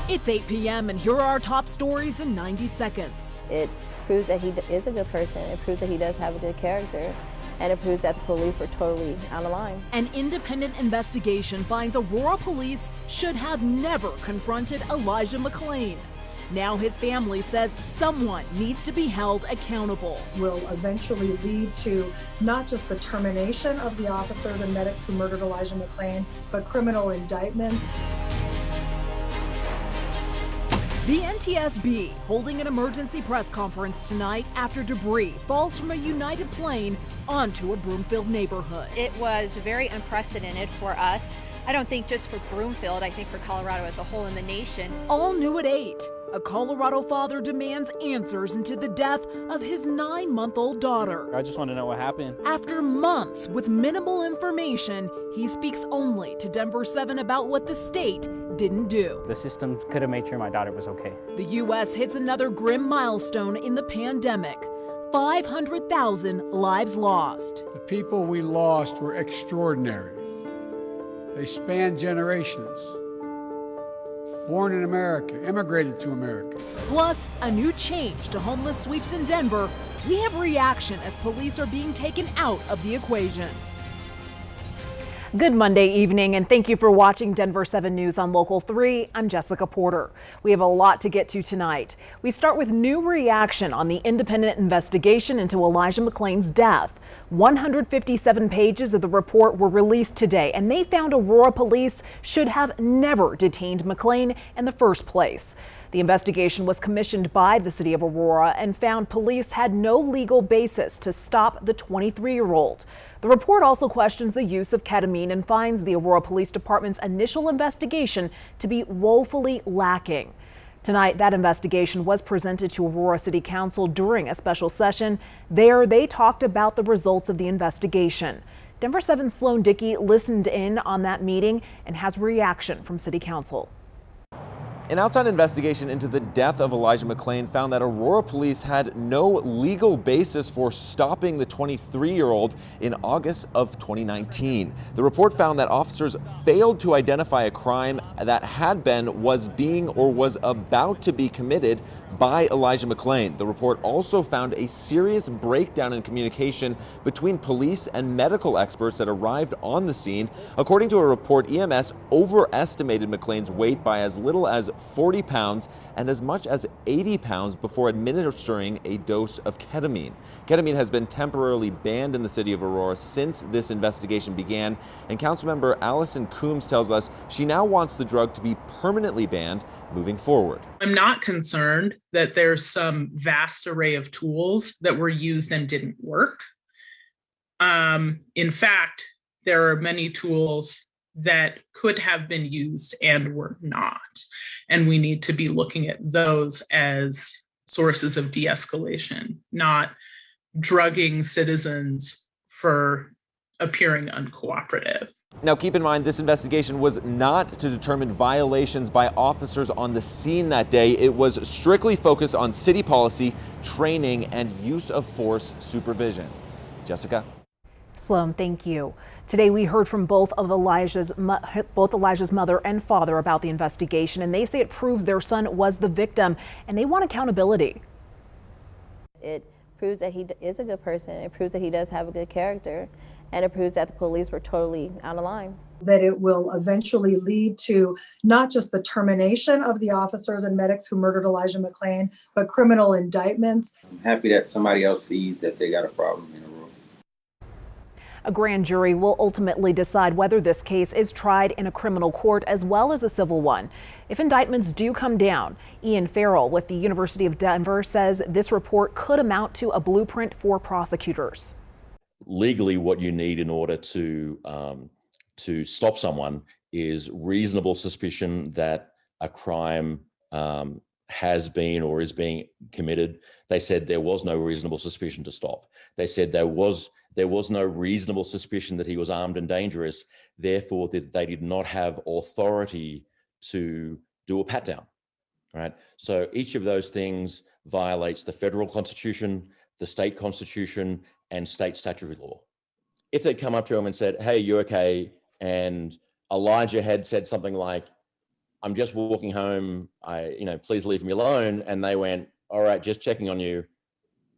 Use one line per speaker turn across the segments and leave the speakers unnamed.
It's 8 p.m. and here are our top stories in 90 seconds.
It proves that he is a good person. It proves that he does have a good character. And it proves that the police were totally out of line.
An independent investigation finds Aurora police should have never confronted Elijah McClain. Now his family says someone needs to be held accountable.
Will eventually lead to not just the termination of the officers and medics who murdered Elijah McClain, but criminal indictments.
The NTSB holding an emergency press conference tonight after debris falls from a United plane onto a Broomfield neighborhood.
It was very unprecedented for us. I don't think just for Broomfield, I think for Colorado as a whole in the nation.
All new at 8. A Colorado father demands answers into the death of his 9-month-old daughter.
I just want to know what happened.
After months with minimal information, he speaks only to Denver7 about what the state didn't do.
The system could have made sure my daughter was okay.
The U.S. hits another grim milestone in the pandemic. 500,000 lives lost.
The people we lost were extraordinary. They spanned generations. Born in America, immigrated to America.
Plus, a new change to homeless sweeps in Denver. We have reaction as police are being taken out of the equation. Good Monday evening, and thank you for watching Denver7 News on Local 3. I'm Jessica Porter. We have a lot to get to tonight. We start with new reaction on the independent investigation into Elijah McClain's death. 157 pages of the report were released today, and they found Aurora police should have never detained McClain in the first place. The investigation was commissioned by the city of Aurora and found police had no legal basis to stop the 23-year-old. The report also questions the use of ketamine and finds the Aurora Police Department's initial investigation to be woefully lacking. Tonight, that investigation was presented to Aurora City Council during a special session. There, they talked about the results of the investigation. Denver7's Sloan Dickey listened in on that meeting and has reaction from City Council.
An outside investigation into the death of Elijah McClain found that Aurora police had no legal basis for stopping the 23-year-old in August of 2019. The report found that officers failed to identify a crime that had been, was being, or was about to be committed by Elijah McClain. The report also found a serious breakdown in communication between police and medical experts that arrived on the scene. According to a report, EMS overestimated McClain's weight by as little as 40 pounds and as much as 80 pounds before administering a dose of ketamine. Ketamine has been temporarily banned in the city of Aurora since this investigation began, and Councilmember Allison Coombs tells us she now wants the drug to be permanently banned moving forward.
I'm not concerned that there's some vast array of tools that were used and didn't work. In fact, there are many tools that could have been used and were not. And we need to be looking at those as sources of de-escalation, not drugging citizens for appearing uncooperative.
Now, keep in mind, this investigation was not to determine violations by officers on the scene that day. It was strictly focused on city policy, training, and use of force supervision. Jessica?
Sloan, thank you. Today we heard from both Elijah's mother and father about the investigation, and they say it proves their son was the victim, and they want accountability.
It proves that he is a good person. It proves that he does have a good character. And it proves that the police were totally out of line.
That it will eventually lead to not just the termination of the officers and medics who murdered Elijah McClain, but criminal indictments.
I'm happy that somebody else sees that they got a problem in Aurora.
A grand jury will ultimately decide whether this case is tried in a criminal court as well as a civil one. If indictments do come down, Ian Farrell with the University of Denver says this report could amount to a blueprint for prosecutors.
Legally, what you need in order to stop someone is reasonable suspicion that a crime has been or is being committed. They said there was no reasonable suspicion to stop. They said there was no reasonable suspicion that he was armed and dangerous. Therefore, that they did not have authority to do a pat down. Right. So each of those things violates the federal constitution, the state constitution, and state statutory law. If they'd come up to him and said, "Hey, you okay?" and Elijah had said something like, I'm just walking home. Please leave me alone. And they went, all right, just checking on you.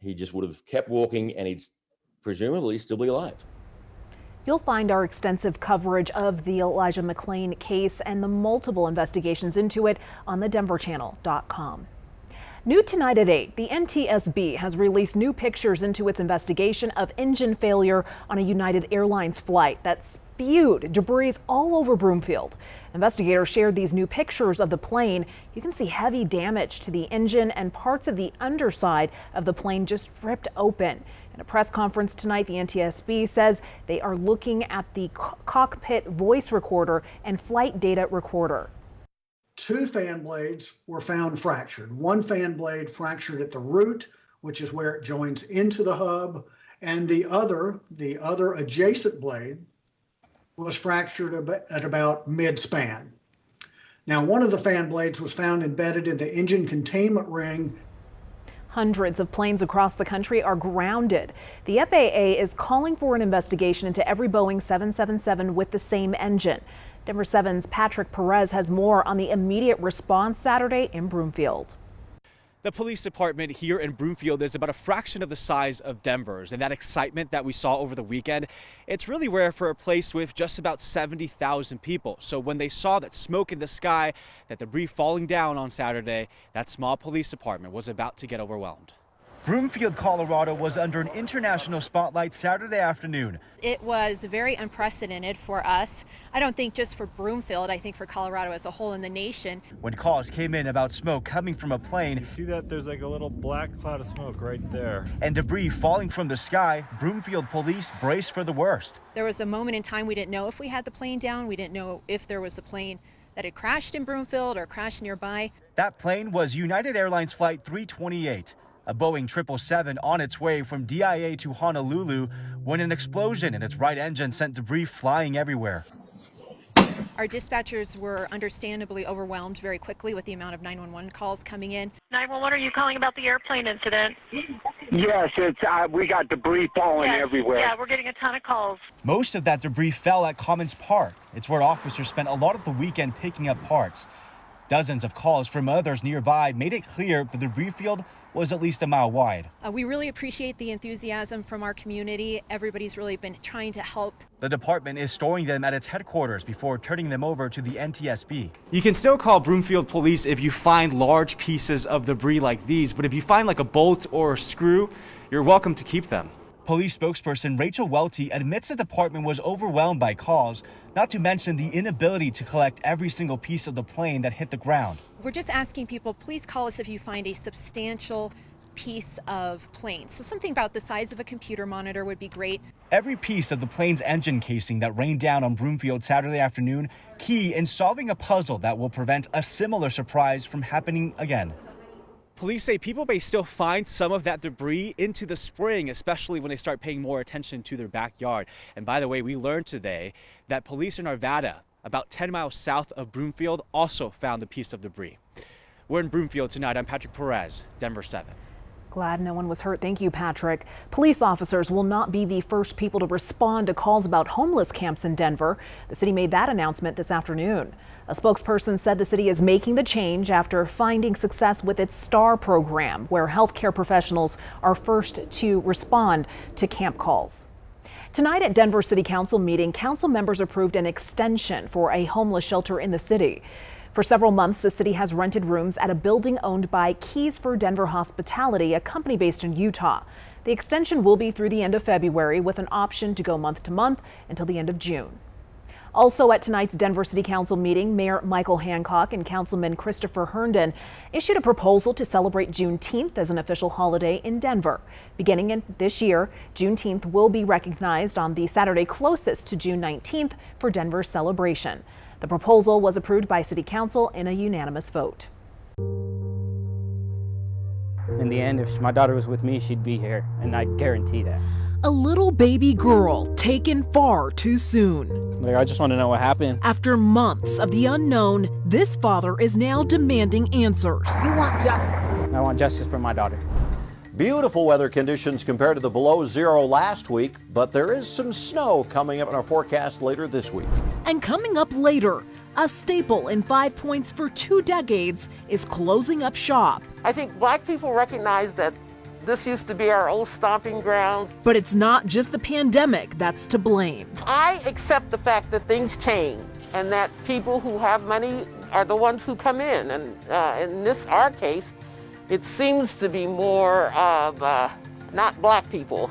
He just would have kept walking and he'd presumably still be alive.
You'll find our extensive coverage of the Elijah McClain case and the multiple investigations into it on the denverchannel.com. New tonight at 8, the NTSB has released new pictures into its investigation of engine failure on a United Airlines flight that spewed debris all over Broomfield. Investigators shared these new pictures of the plane. You can see heavy damage to the engine and parts of the underside of the plane just ripped open. In a press conference tonight, the NTSB says they are looking at the cockpit voice recorder and flight data recorder.
2 fan blades were found fractured. 1 fan blade fractured at the root, which is where it joins into the hub, and the other adjacent blade was fractured at about mid-span. Now, one of the fan blades was found embedded in the engine containment ring.
Hundreds of planes across the country are grounded. The FAA is calling for an investigation into every Boeing 777 with the same engine. Denver7's Patrick Perez has more on the immediate response Saturday in Broomfield.
The police department here in Broomfield is about a fraction of the size of Denver's, and that excitement that we saw over the weekend, it's really rare for a place with just about 70,000 people. So when they saw that smoke in the sky, that debris falling down on Saturday, that small police department was about to get overwhelmed.
Broomfield, Colorado was under an international spotlight Saturday afternoon.
It was very unprecedented for us. I don't think just for Broomfield, I think for Colorado as a whole in the nation.
When calls came in about smoke coming from a plane.
You see that there's like a little black cloud of smoke right there.
And debris falling from the sky, Broomfield police braced for the worst.
There was a moment in time we didn't know if we had the plane down. We didn't know if there was a plane that had crashed in Broomfield or crashed nearby.
That plane was United Airlines Flight 328. A Boeing 777 on its way from DIA to Honolulu when an explosion in its right engine sent debris flying everywhere.
Our dispatchers were understandably overwhelmed very quickly with the amount of 911 calls coming in.
911, are you calling about the airplane incident?
Yes, we got debris falling everywhere.
Yeah, we're getting a ton of calls.
Most of that debris fell at Commons Park. It's where officers spent a lot of the weekend picking up parts. Dozens of calls from others nearby made it clear the debris field was at least a mile wide.
We really appreciate the enthusiasm from our community. Everybody's really been trying to help.
The department is storing them at its headquarters before turning them over to the NTSB.
You can still call Broomfield police if you find large pieces of debris like these, but if you find like a bolt or a screw, you're welcome to keep them.
Police spokesperson Rachel Welty admits the department was overwhelmed by calls, not to mention the inability to collect every single piece of the plane that hit the ground.
We're just asking people, please call us if you find a substantial piece of plane. So something about the size of a computer monitor would be great.
Every piece of the plane's engine casing that rained down on Broomfield Saturday afternoon, key in solving a puzzle that will prevent a similar surprise from happening again.
Police say people may still find some of that debris into the spring, especially when they start paying more attention to their backyard. And by the way, we learned today that police in Arvada, about 10 miles south of Broomfield, also found a piece of debris. We're in Broomfield tonight. I'm Patrick Perez, Denver7.
Glad no one was hurt. Thank you, Patrick. Police officers will not be the first people to respond to calls about homeless camps in Denver. The city made that announcement this afternoon. A spokesperson said the city is making the change after finding success with its STAR program, where healthcare professionals are first to respond to camp calls. Tonight at Denver City Council meeting, council members approved an extension for a homeless shelter in the city. For several months, the city has rented rooms at a building owned by Keys for Denver Hospitality, a company based in Utah. The extension will be through the end of February with an option to go month to month until the end of June. Also at tonight's Denver City Council meeting, Mayor Michael Hancock and Councilman Christopher Herndon issued a proposal to celebrate Juneteenth as an official holiday in Denver. Beginning in this year, Juneteenth will be recognized on the Saturday closest to June 19th for Denver's celebration. The proposal was approved by City Council in a unanimous vote.
In the end, if my daughter was with me, she'd be here, and I guarantee that.
A little baby girl taken far too soon.
Like, I just want to know what happened.
After months of the unknown, this father is now demanding answers.
You want justice.
I want justice for my daughter.
Beautiful weather conditions compared to the below zero last week, but there is some snow coming up in our forecast later this week.
And coming up later, a staple in 5 Points for 2 decades, is closing up shop.
I think black people recognize that this used to be our old stomping ground.
But it's not just the pandemic that's to blame.
I accept the fact that things change and that people who have money are the ones who come in. And in our case, it seems to be more of not black people.